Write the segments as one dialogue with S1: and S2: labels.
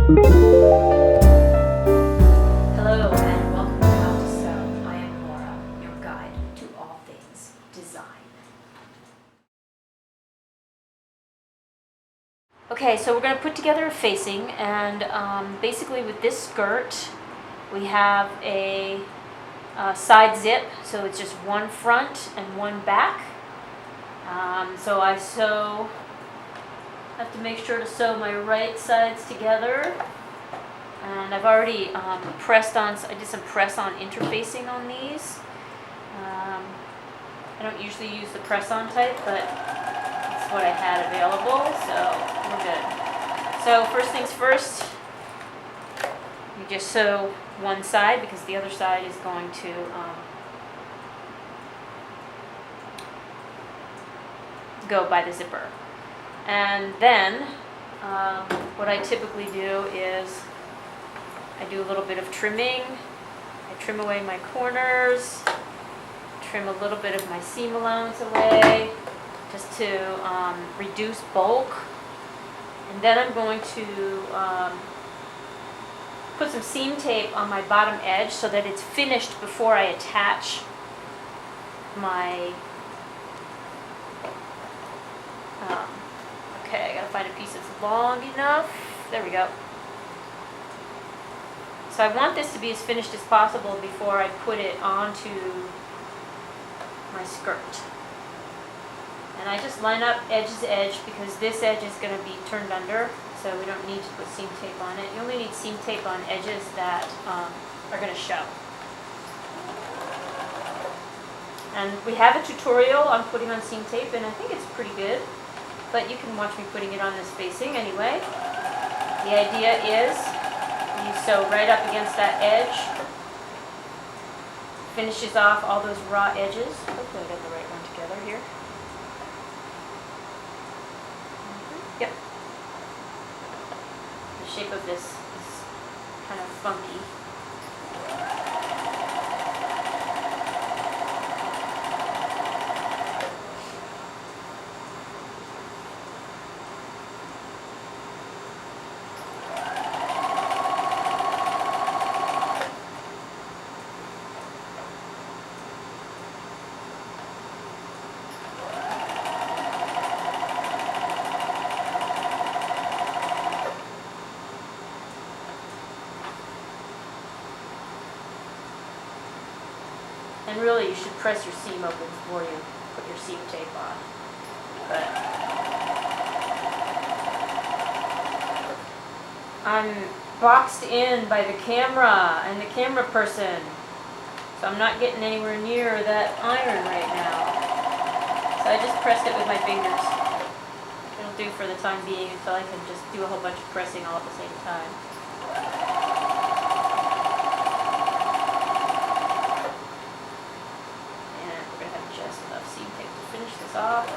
S1: Hello and welcome to How to Sew. I am Laura, your guide to all things design. Okay, so we're going to put together a facing, and basically with this skirt we have a side zip, so it's just one front and one back. So I have to make sure to sew my right sides together. And I've already pressed on, I did some press on interfacing on these. I don't usually use the press on type, but that's what I had available, so we're good. So first things first, you just sew one side because the other side is going to go by the zipper. And then what I typically do is I do a little bit of trimming. I trim away my corners, trim a little bit of my seam allowance away, just to reduce bulk. And then I'm going to put some seam tape on my bottom edge so that it's finished before I attach my okay, I gotta find a piece that's long enough. There we go. So I want this to be as finished as possible before I put it onto my skirt. And I just line up edge to edge because this edge is going to be turned under, so we don't need to put seam tape on it. You only need seam tape on edges that are going to show. And we have a tutorial on putting on seam tape, and I think it's pretty good. But you can watch me putting it on this facing anyway. The idea is you sew right up against that edge, finishes off all those raw edges. Hopefully I got the right one together here. Yep. The shape of this is kind of funky. And really, you should press your seam open before you put your seam tape on. But I'm boxed in by the camera and the camera person, so I'm not getting anywhere near that iron right now. So I just pressed it with my fingers. It'll do for the time being until I can just do a whole bunch of pressing all at the same time. Finish this off.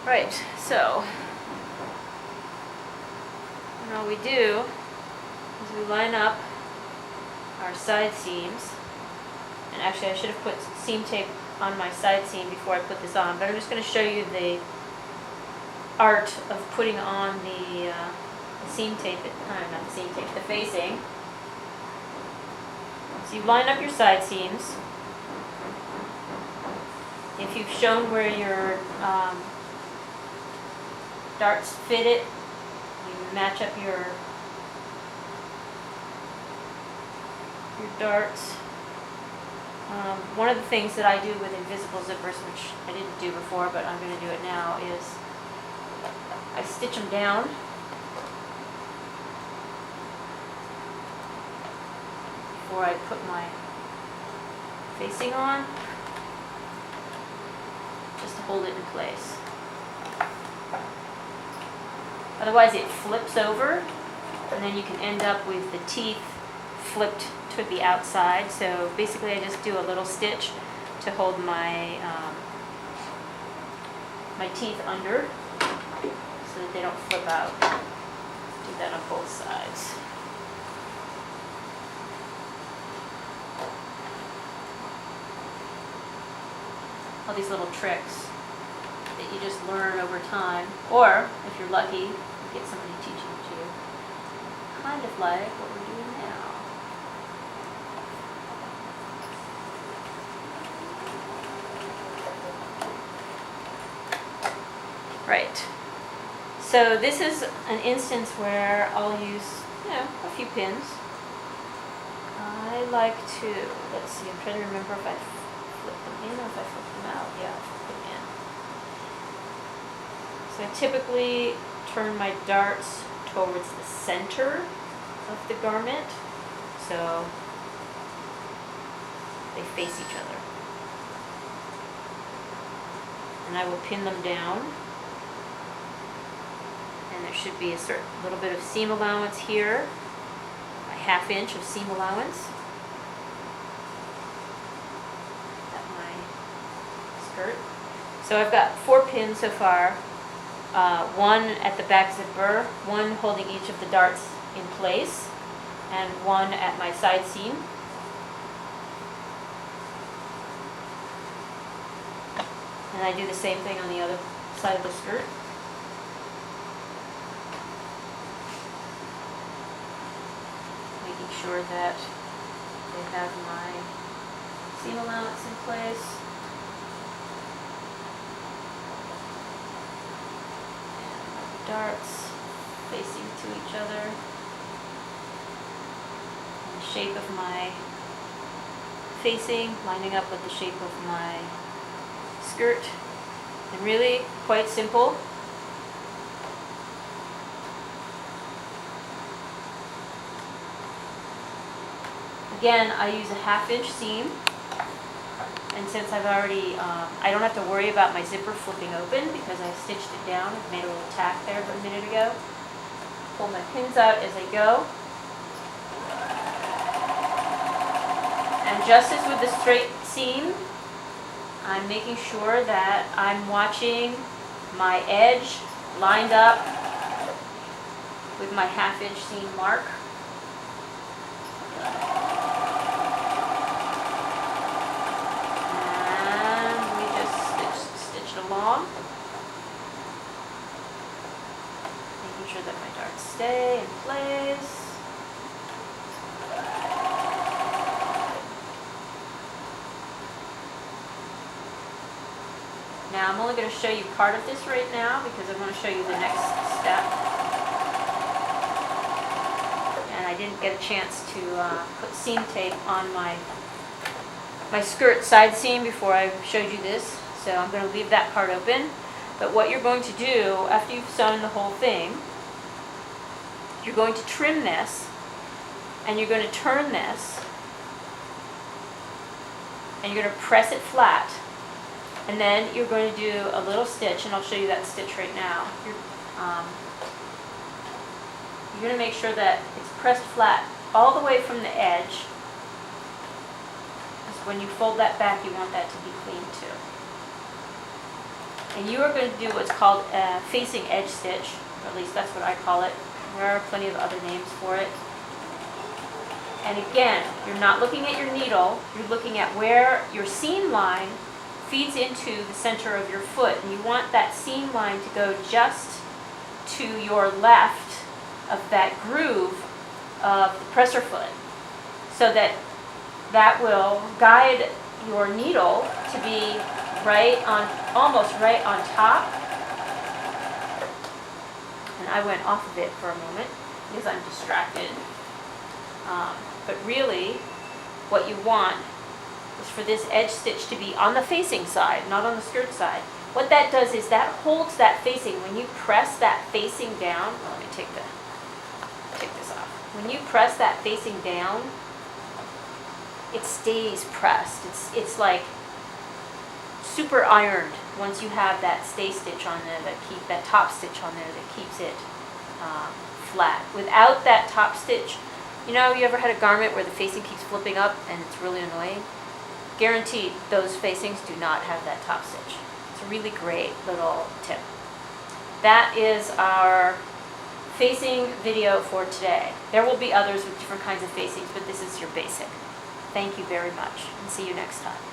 S1: Right, so all we do is we line up our side seams, and actually I should have put seam tape on my side seam before I put this on, but I'm just going to show you the art of putting on the seam tape, not the seam tape, the facing. So you line up your side seams. If you've shown where your darts fit it, you match up your darts. One of the things that I do with invisible zippers, which I didn't do before, but I'm going to do it now, is I stitch them down. Before I put my facing on, just to hold it in place. Otherwise it flips over, and then you can end up with the teeth flipped to the outside. So basically I just do a little stitch to hold my my teeth under so that they don't flip out. Do that on both sides. All these little tricks that you just learn over time, or if you're lucky, you get somebody teaching it to you. Kind of like what we're doing now. Right. So this is an instance where I'll use, a few pins. I like to, let's see, I'm trying to remember if I flip them in or if I flip them out. Yeah, I flip them in. So I typically turn my darts towards the center of the garment, so they face each other. And I will pin them down. And there should be a little bit of seam allowance here, a 1/2 inch of seam allowance. At my skirt. So I've got 4 pins so far, 1 at the back zipper, 1 holding each of the darts in place, and 1 at my side seam. And I do the same thing on the other side of the skirt. Making sure that they have my seam allowance in place. And my darts facing to each other. And the shape of my facing lining up with the shape of my skirt. And really quite simple. Again, I use a 1/2 inch seam, and since I've already, I don't have to worry about my zipper flipping open because I stitched it down. I've made a little tack there a minute ago. Pull my pins out as I go. And just as with the straight seam, I'm making sure that I'm watching my edge lined up with my 1/2 inch seam mark. Along, making sure that my darts stay in place. Now I'm only going to show you part of this right now because I want to show you the next step. And I didn't get a chance to put seam tape on my skirt side seam before I showed you this. So I'm going to leave that part open. But what you're going to do after you've sewn the whole thing, you're going to trim this, and you're going to turn this, and you're going to press it flat. And then you're going to do a little stitch, and I'll show you that stitch right now. You're going to make sure that it's pressed flat all the way from the edge. Because when you fold that back, you want that to be clean too. And you are going to do what's called a facing edge stitch, or at least that's what I call it. There are plenty of other names for it. And again, you're not looking at your needle, you're looking at where your seam line feeds into the center of your foot. And you want that seam line to go just to your left of that groove of the presser foot, so that that will guide your needle to be almost right on top. And I went off of it for a moment because I'm distracted. But really, what you want is for this edge stitch to be on the facing side, not on the skirt side. What that does is that holds that facing. When you press that facing down, let me take this off. When you press that facing down, it stays pressed. It's like super ironed once you have that stay stitch on there, that top stitch on there that keeps it flat. Without that top stitch, You know, you ever had a garment where the facing keeps flipping up and it's really annoying? Guaranteed, those facings do not have that top stitch. It's a really great little tip. That is our facing video for today. There will be others with different kinds of facings, but this is your basic. Thank you very much, and see you next time.